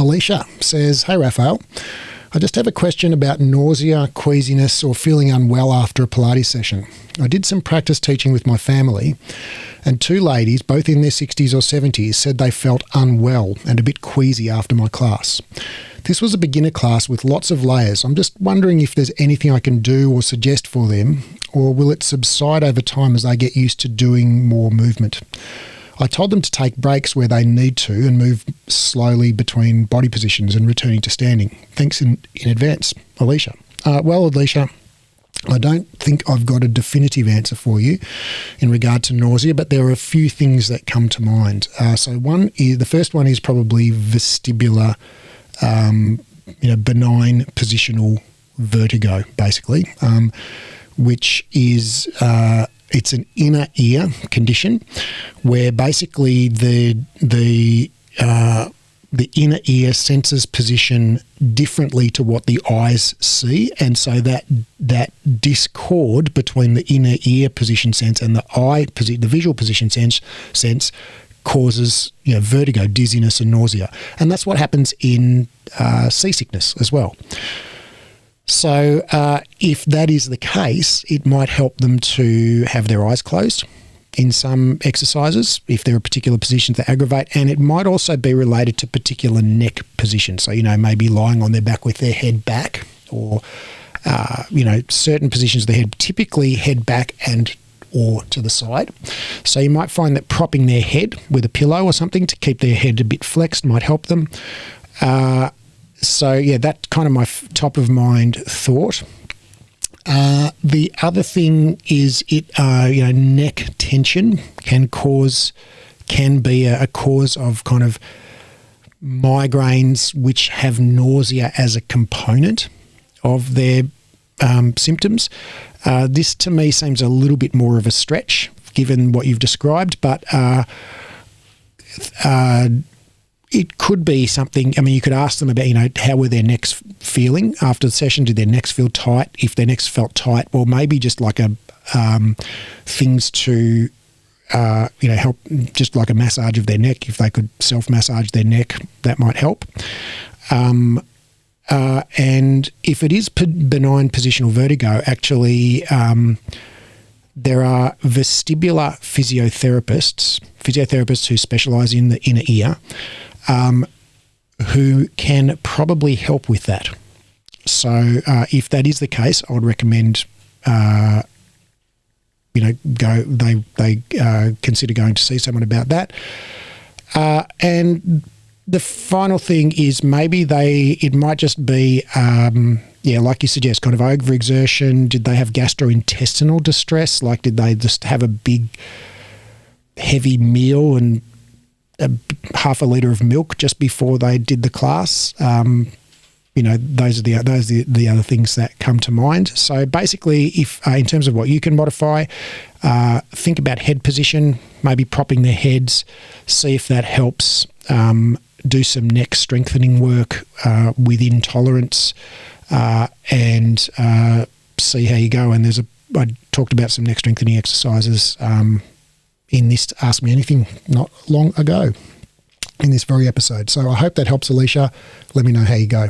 Alicia says, "Hey, Raphael. I just have a question about nausea, queasiness, or feeling unwell after a Pilates session. I did some practice teaching with my family, and two ladies, both in their 60s or 70s, said they felt unwell and a bit queasy after my class. This was a beginner class with lots of layers. I'm just wondering if there's anything I can do or suggest for them, or will it subside over time as they get used to doing more movement? I told them to take breaks where they need to and move slowly between body positions and returning to standing. Thanks in advance, Alicia." Well, Alicia, I don't think I've got a definitive answer for you in regard to nausea, but there are a few things that come to mind. The first one is probably vestibular, benign positional vertigo, basically, which is it's an inner ear condition where basically the inner ear senses position differently to what the eyes see, and so that discord between the inner ear position sense and the visual position sense causes vertigo, dizziness, and nausea, and that's what happens in seasickness as well. So if that is the case, it might help them to have their eyes closed in some exercises if there are particular positions that aggravate, and it might also be related to particular neck positions. So, maybe lying on their back with their head back, or, certain positions of the head, typically head back or to the side. So you might find that propping their head with a pillow or something to keep their head a bit flexed might help them. That's kind of my top of mind thought. The other thing is neck tension can be a cause of kind of migraines which have nausea as a component of their symptoms. This to me seems a little bit more of a stretch given what you've described, but it could be something. I mean, you could ask them about, how were their necks feeling after the session? Did their necks feel tight? If their necks felt tight, well, maybe just like things to, help, just like a massage of their neck. If they could self-massage their neck, that might help. And if it is benign positional vertigo, actually, there are vestibular physiotherapists who specialise in the inner ear, who can probably help with that. So if that is the case, I would recommend, consider going to see someone about that. And the final thing is maybe it might just be, like you suggest, kind of overexertion. Did they have gastrointestinal distress? Like, did they just have a big, heavy meal and half a litre of milk just before they did the class? Those are the other things that come to mind. So basically, if in terms of what you can modify, think about head position, maybe propping their heads, see if that helps. Do some neck strengthening work within tolerance, and see how you go. And I talked about some neck strengthening exercises in this Ask Me Anything not long ago in this very episode. So I hope that helps, Alicia. Let me know how you go.